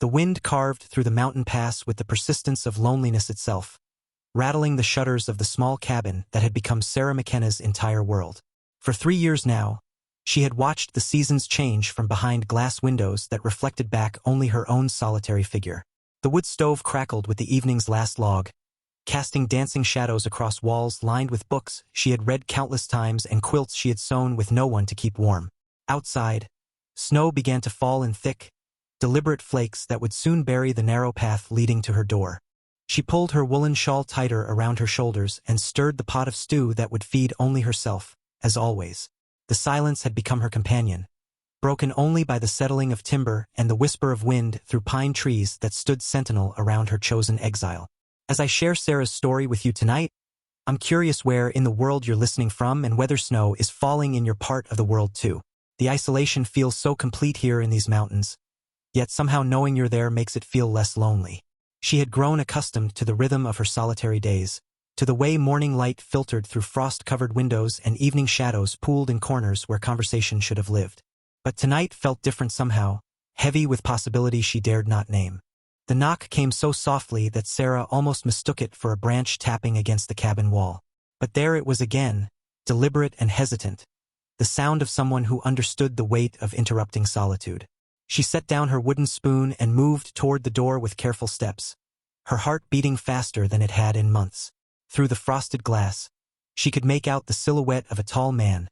The wind carved through the mountain pass with the persistence of loneliness itself, rattling the shutters of the small cabin that had become Sarah McKenna's entire world. For 3 years now, she had watched the seasons change from behind glass windows that reflected back only her own solitary figure. The wood stove crackled with the evening's last log, casting dancing shadows across walls lined with books she had read countless times and quilts she had sewn with no one to keep warm. Outside, snow began to fall in thick, deliberate flakes that would soon bury the narrow path leading to her door. She pulled her woolen shawl tighter around her shoulders and stirred the pot of stew that would feed only herself, as always. The silence had become her companion, broken only by the settling of timber and the whisper of wind through pine trees that stood sentinel around her chosen exile. As I share Sarah's story with you tonight, I'm curious where in the world you're listening from and whether snow is falling in your part of the world too. The isolation feels so complete here in these mountains, yet somehow knowing you're there makes it feel less lonely. She had grown accustomed to the rhythm of her solitary days, to the way morning light filtered through frost-covered windows and evening shadows pooled in corners where conversation should have lived. But tonight felt different somehow, heavy with possibility she dared not name. The knock came so softly that Sarah almost mistook it for a branch tapping against the cabin wall. But there it was again, deliberate and hesitant, the sound of someone who understood the weight of interrupting solitude. She set down her wooden spoon and moved toward the door with careful steps, her heart beating faster than it had in months. Through the frosted glass, she could make out the silhouette of a tall man,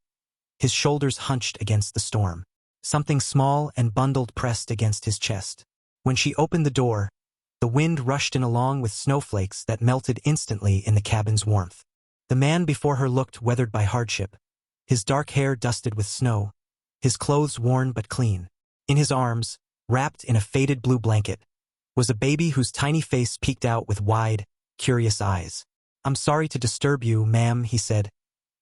his shoulders hunched against the storm. Something small and bundled pressed against his chest. When she opened the door, the wind rushed in along with snowflakes that melted instantly in the cabin's warmth. The man before her looked weathered by hardship, his dark hair dusted with snow, his clothes worn but clean. In his arms, wrapped in a faded blue blanket, was a baby whose tiny face peeked out with wide, curious eyes. "I'm sorry to disturb you, ma'am," he said,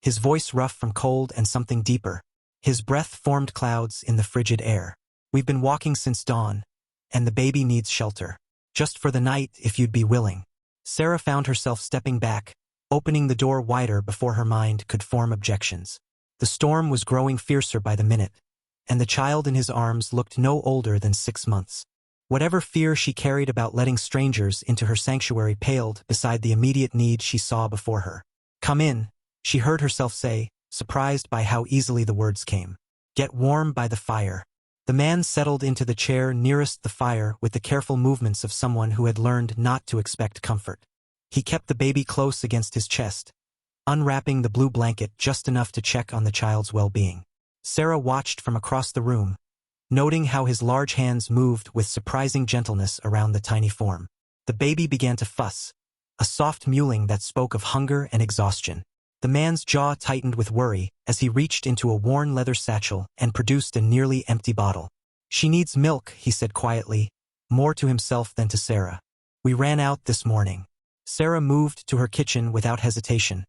his voice rough from cold and something deeper. His breath formed clouds in the frigid air. "We've been walking since dawn, and the baby needs shelter. Just for the night, if you'd be willing." Sarah found herself stepping back, opening the door wider before her mind could form objections. The storm was growing fiercer by the minute, and the child in his arms looked no older than 6 months. Whatever fear she carried about letting strangers into her sanctuary paled beside the immediate need she saw before her. "Come in," she heard herself say, surprised by how easily the words came. "Get warm by the fire." The man settled into the chair nearest the fire with the careful movements of someone who had learned not to expect comfort. He kept the baby close against his chest, unwrapping the blue blanket just enough to check on the child's well-being. Sarah watched from across the room, noting how his large hands moved with surprising gentleness around the tiny form. The baby began to fuss, a soft mewling that spoke of hunger and exhaustion. The man's jaw tightened with worry as he reached into a worn leather satchel and produced a nearly empty bottle. "She needs milk," he said quietly, more to himself than to Sarah. "We ran out this morning." Sarah moved to her kitchen without hesitation,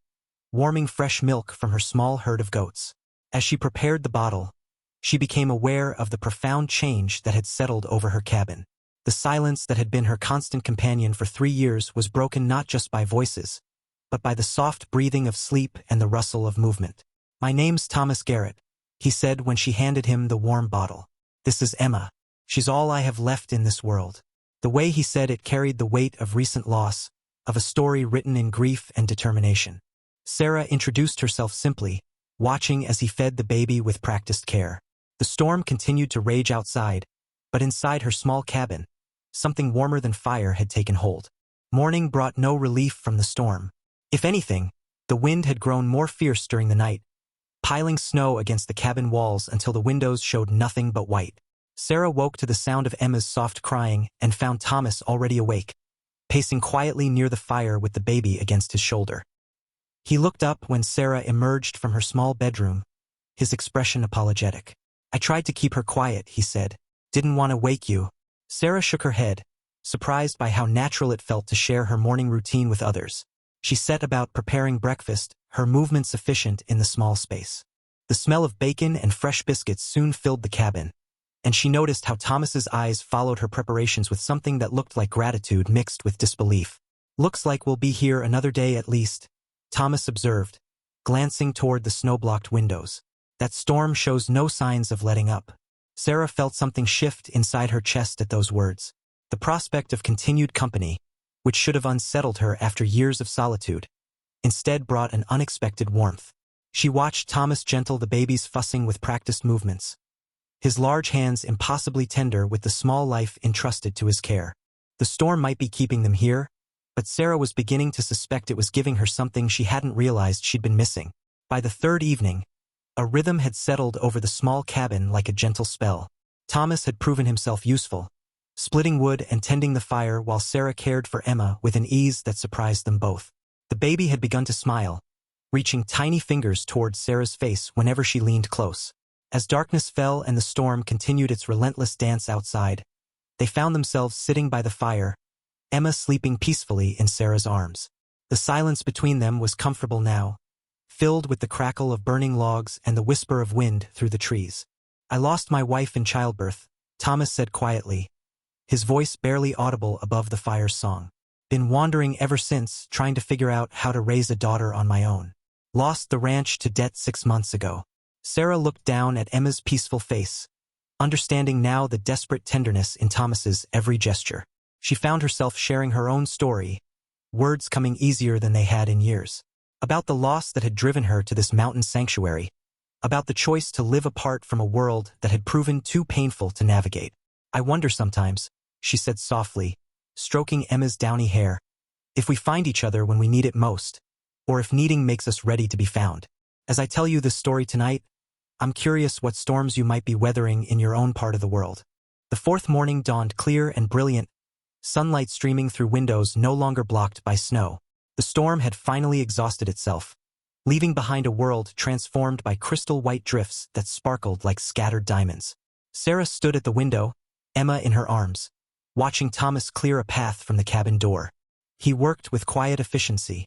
warming fresh milk from her small herd of goats. As she prepared the bottle, she became aware of the profound change that had settled over her cabin. The silence that had been her constant companion for 3 years was broken not just by voices, but by the soft breathing of sleep and the rustle of movement. "My name's Thomas Garrett," he said when she handed him the warm bottle. "This is Emma. She's all I have left in this world." The way he said it carried the weight of recent loss, of a story written in grief and determination. Sarah introduced herself simply, watching as he fed the baby with practiced care. The storm continued to rage outside, but inside her small cabin, something warmer than fire had taken hold. Morning brought no relief from the storm. If anything, the wind had grown more fierce during the night, piling snow against the cabin walls until the windows showed nothing but white. Sarah woke to the sound of Emma's soft crying and found Thomas already awake, pacing quietly near the fire with the baby against his shoulder. He looked up when Sarah emerged from her small bedroom, his expression apologetic. "I tried to keep her quiet," he said. "Didn't want to wake you." Sarah shook her head, surprised by how natural it felt to share her morning routine with others. She set about preparing breakfast, her movements efficient in the small space. The smell of bacon and fresh biscuits soon filled the cabin, and she noticed how Thomas's eyes followed her preparations with something that looked like gratitude mixed with disbelief. "Looks like we'll be here another day at least," Thomas observed, glancing toward the snow-blocked windows. "That storm shows no signs of letting up." Sarah felt something shift inside her chest at those words. The prospect of continued company, which should have unsettled her after years of solitude, instead brought an unexpected warmth. She watched Thomas gentle the baby's fussing with practiced movements, his large hands impossibly tender with the small life entrusted to his care. The storm might be keeping them here, but Sarah was beginning to suspect it was giving her something she hadn't realized she'd been missing. By the third evening, a rhythm had settled over the small cabin like a gentle spell. Thomas had proven himself useful, splitting wood and tending the fire while Sarah cared for Emma with an ease that surprised them both. The baby had begun to smile, reaching tiny fingers towards Sarah's face whenever she leaned close. As darkness fell and the storm continued its relentless dance outside, they found themselves sitting by the fire, Emma sleeping peacefully in Sarah's arms. The silence between them was comfortable now, filled with the crackle of burning logs and the whisper of wind through the trees. "I lost my wife in childbirth," Thomas said quietly, his voice barely audible above the fire's song. "Been wandering ever since, trying to figure out how to raise a daughter on my own. Lost the ranch to debt 6 months ago." Sarah looked down at Emma's peaceful face, understanding now the desperate tenderness in Thomas's every gesture. She found herself sharing her own story, words coming easier than they had in years. About the loss that had driven her to this mountain sanctuary, about the choice to live apart from a world that had proven too painful to navigate. "I wonder sometimes," she said softly, stroking Emma's downy hair, "if we find each other when we need it most, or if needing makes us ready to be found. As I tell you this story tonight, I'm curious what storms you might be weathering in your own part of the world." The fourth morning dawned clear and brilliant, sunlight streaming through windows no longer blocked by snow. The storm had finally exhausted itself, leaving behind a world transformed by crystal-white drifts that sparkled like scattered diamonds. Sarah stood at the window, Emma in her arms, watching Thomas clear a path from the cabin door. He worked with quiet efficiency,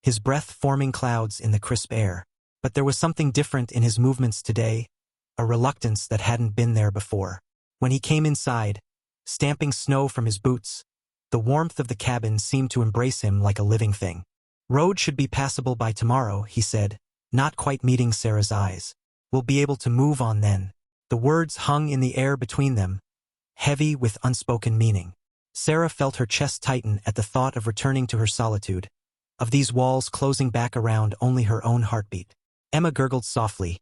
his breath forming clouds in the crisp air. But there was something different in his movements today, a reluctance that hadn't been there before. When he came inside, stamping snow from his boots, the warmth of the cabin seemed to embrace him like a living thing. "Road should be passable by tomorrow," he said, not quite meeting Sarah's eyes. "We'll be able to move on then." The words hung in the air between them, heavy with unspoken meaning. Sarah felt her chest tighten at the thought of returning to her solitude, of these walls closing back around only her own heartbeat. Emma gurgled softly,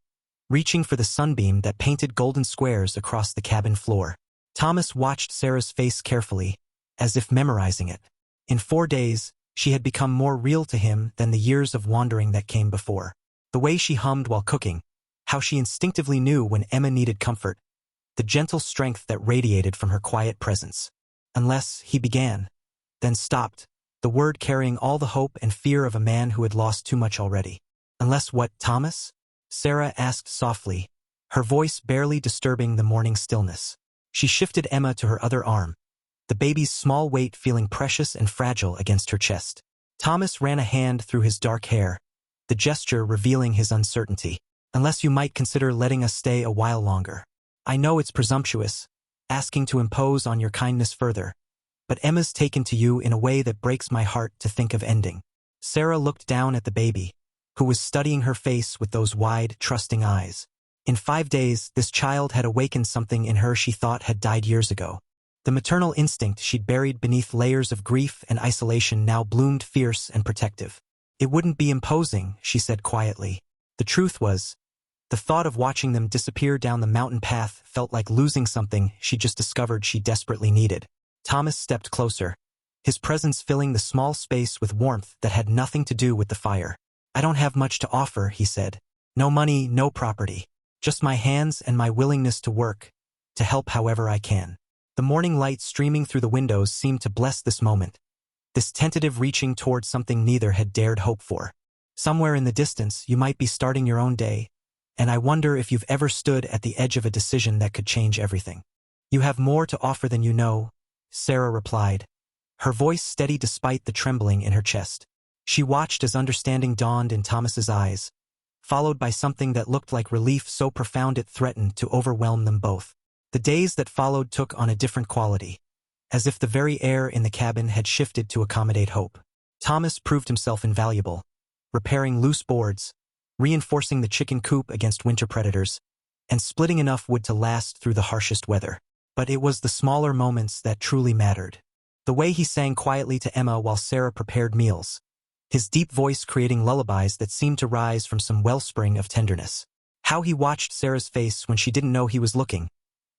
reaching for the sunbeam that painted golden squares across the cabin floor. Thomas watched Sarah's face carefully, as if memorizing it. In 4 days, she had become more real to him than the years of wandering that came before. The way she hummed while cooking, how she instinctively knew when Emma needed comfort, the gentle strength that radiated from her quiet presence. "Unless," he began, then stopped, the word carrying all the hope and fear of a man who had lost too much already. "Unless what, Thomas?" Sarah asked softly, her voice barely disturbing the morning stillness. She shifted Emma to her other arm, the baby's small weight feeling precious and fragile against her chest. Thomas ran a hand through his dark hair, the gesture revealing his uncertainty. "Unless you might consider letting us stay a while longer. I know it's presumptuous, asking to impose on your kindness further, but Emma's taken to you in a way that breaks my heart to think of ending." Sarah looked down at the baby, who was studying her face with those wide, trusting eyes. In 5 days, this child had awakened something in her she thought had died years ago. The maternal instinct she'd buried beneath layers of grief and isolation now bloomed fierce and protective. "It wouldn't be imposing," she said quietly. The truth was, the thought of watching them disappear down the mountain path felt like losing something she just discovered she desperately needed. Thomas stepped closer, his presence filling the small space with warmth that had nothing to do with the fire. "I don't have much to offer," he said. "No money, no property. Just my hands and my willingness to work, to help however I can." The morning light streaming through the windows seemed to bless this moment, this tentative reaching toward something neither had dared hope for. "Somewhere in the distance, you might be starting your own day, and I wonder if you've ever stood at the edge of a decision that could change everything." "You have more to offer than you know," Sarah replied, her voice steady despite the trembling in her chest. She watched as understanding dawned in Thomas's eyes, followed by something that looked like relief so profound it threatened to overwhelm them both. The days that followed took on a different quality, as if the very air in the cabin had shifted to accommodate hope. Thomas proved himself invaluable, repairing loose boards, reinforcing the chicken coop against winter predators, and splitting enough wood to last through the harshest weather. But it was the smaller moments that truly mattered. The way he sang quietly to Emma while Sarah prepared meals. His deep voice creating lullabies that seemed to rise from some wellspring of tenderness. How he watched Sarah's face when she didn't know he was looking,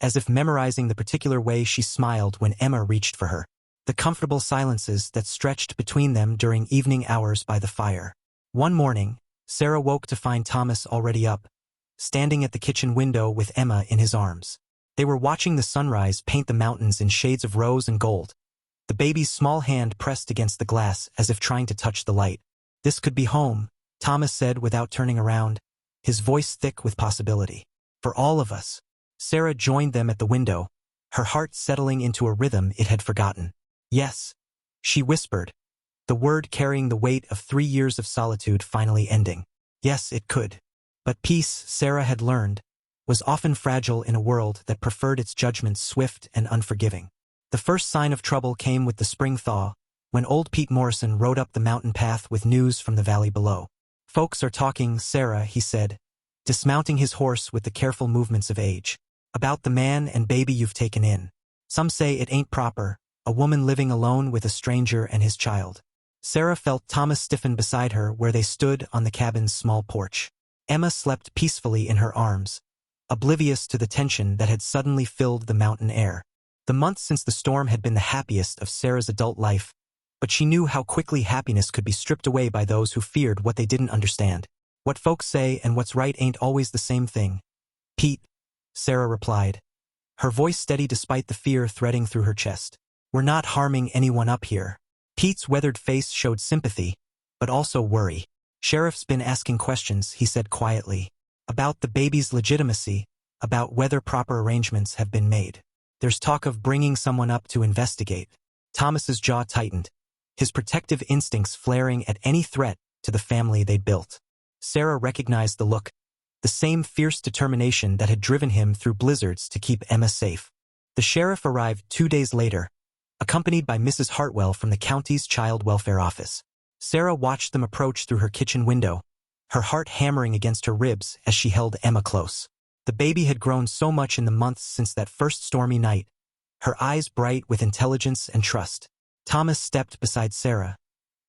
as if memorizing the particular way she smiled when Emma reached for her. The comfortable silences that stretched between them during evening hours by the fire. One morning, Sarah woke to find Thomas already up, standing at the kitchen window with Emma in his arms. They were watching the sunrise paint the mountains in shades of rose and gold. The baby's small hand pressed against the glass as if trying to touch the light. "This could be home," Thomas said without turning around, his voice thick with possibility. "For all of us." Sarah joined them at the window, her heart settling into a rhythm it had forgotten. "Yes," she whispered, the word carrying the weight of 3 years of solitude finally ending. Yes, it could. But peace, Sarah had learned, was often fragile in a world that preferred its judgments swift and unforgiving. The first sign of trouble came with the spring thaw, when old Pete Morrison rode up the mountain path with news from the valley below. "Folks are talking, Sarah," he said, dismounting his horse with the careful movements of age. "About the man and baby you've taken in. Some say it ain't proper, a woman living alone with a stranger and his child." Sarah felt Thomas stiffen beside her where they stood on the cabin's small porch. Emma slept peacefully in her arms, oblivious to the tension that had suddenly filled the mountain air. The months since the storm had been the happiest of Sarah's adult life, but she knew how quickly happiness could be stripped away by those who feared what they didn't understand. "What folks say and what's right ain't always the same thing, Pete," Sarah replied, her voice steady despite the fear threading through her chest. "We're not harming anyone up here." Pete's weathered face showed sympathy, but also worry. "Sheriff's been asking questions," he said quietly, "about the baby's legitimacy, about whether proper arrangements have been made. There's talk of bringing someone up to investigate." Thomas's jaw tightened, his protective instincts flaring at any threat to the family they'd built. Sarah recognized the look, the same fierce determination that had driven him through blizzards to keep Emma safe. The sheriff arrived 2 days later, accompanied by Mrs. Hartwell from the county's child welfare office. Sarah watched them approach through her kitchen window, her heart hammering against her ribs as she held Emma close. The baby had grown so much in the months since that first stormy night, her eyes bright with intelligence and trust. Thomas stepped beside Sarah,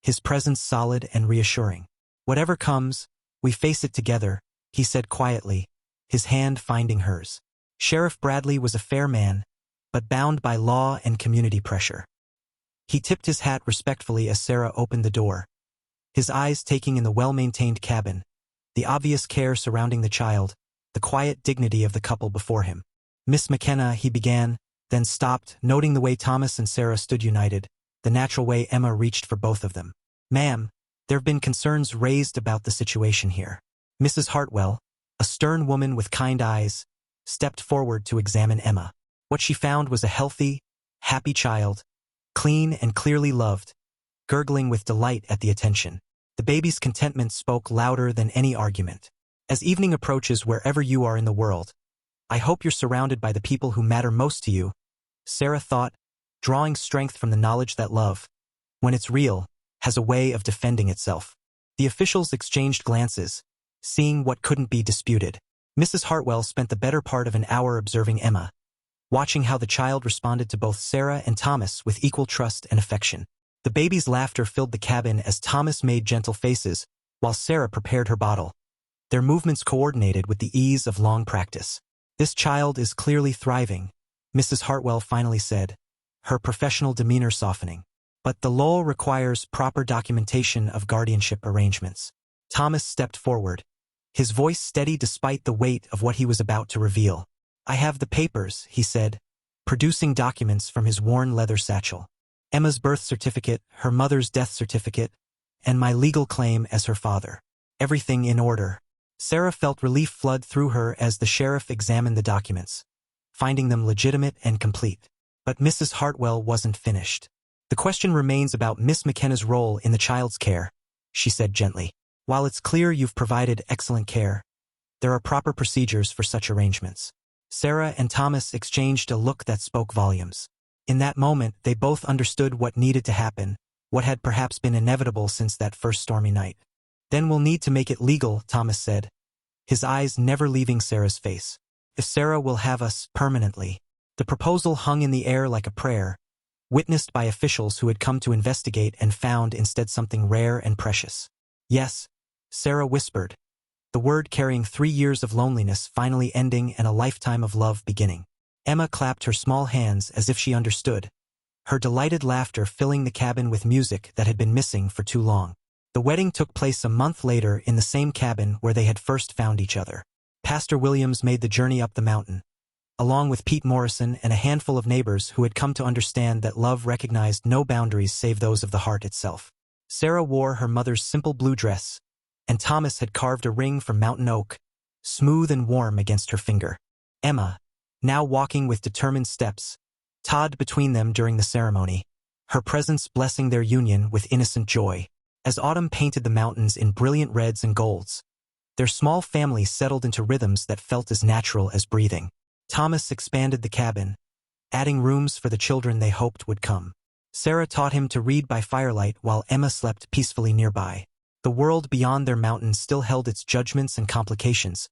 his presence solid and reassuring. "Whatever comes, we face it together," he said quietly, his hand finding hers. Sheriff Bradley was a fair man, but bound by law and community pressure. He tipped his hat respectfully as Sarah opened the door, his eyes taking in the well-maintained cabin, the obvious care surrounding the child, the quiet dignity of the couple before him. "Miss McKenna," he began, then stopped, noting the way Thomas and Sarah stood united, the natural way Emma reached for both of them. "Ma'am, there have been concerns raised about the situation here." Mrs. Hartwell, a stern woman with kind eyes, stepped forward to examine Emma. What she found was a healthy, happy child, clean and clearly loved, gurgling with delight at the attention. The baby's contentment spoke louder than any argument. "As evening approaches wherever you are in the world, I hope you're surrounded by the people who matter most to you," Sarah thought, drawing strength from the knowledge that love, when it's real, has a way of defending itself. The officials exchanged glances, seeing what couldn't be disputed. Mrs. Hartwell spent the better part of an hour observing Emma, watching how the child responded to both Sarah and Thomas with equal trust and affection. The baby's laughter filled the cabin as Thomas made gentle faces, while Sarah prepared her bottle, their movements coordinated with the ease of long practice. "This child is clearly thriving," Mrs. Hartwell finally said, her professional demeanor softening. "But the law requires proper documentation of guardianship arrangements." Thomas stepped forward, his voice steady despite the weight of what he was about to reveal. "I have the papers," he said, producing documents from his worn leather satchel. "Emma's birth certificate, her mother's death certificate, and my legal claim as her father. Everything in order." Sarah felt relief flood through her as the sheriff examined the documents, finding them legitimate and complete. But Mrs. Hartwell wasn't finished. "The question remains about Miss McKenna's role in the child's care," she said gently. "While it's clear you've provided excellent care, there are proper procedures for such arrangements." Sarah and Thomas exchanged a look that spoke volumes. In that moment, they both understood what needed to happen, what had perhaps been inevitable since that first stormy night. "Then we'll need to make it legal," Thomas said, his eyes never leaving Sarah's face. "If Sarah will have us permanently." The proposal hung in the air like a prayer, witnessed by officials who had come to investigate and found instead something rare and precious. Yes, Sarah whispered, the word carrying 3 years of loneliness finally ending and a lifetime of love beginning. Emma clapped her small hands as if she understood, her delighted laughter filling the cabin with music that had been missing for too long. The wedding took place a month later in the same cabin where they had first found each other. Pastor Williams made the journey up the mountain, along with Pete Morrison and a handful of neighbors who had come to understand that love recognized no boundaries save those of the heart itself. Sarah wore her mother's simple blue dress, and Thomas had carved a ring from mountain oak, smooth and warm against her finger. Emma, now walking with determined steps, toddled between them during the ceremony, her presence blessing their union with innocent joy. As autumn painted the mountains in brilliant reds and golds, their small family settled into rhythms that felt as natural as breathing. Thomas expanded the cabin, adding rooms for the children they hoped would come. Sarah taught him to read by firelight while Emma slept peacefully nearby. The world beyond their mountains still held its judgments and complications,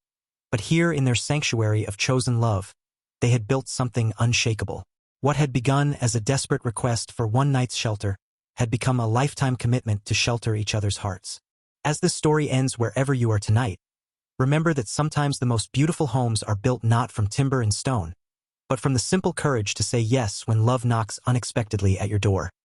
but here in their sanctuary of chosen love, they had built something unshakable. What had begun as a desperate request for one night's shelter had become a lifetime commitment to shelter each other's hearts. As this story ends wherever you are tonight, remember that sometimes the most beautiful homes are built not from timber and stone, but from the simple courage to say yes when love knocks unexpectedly at your door.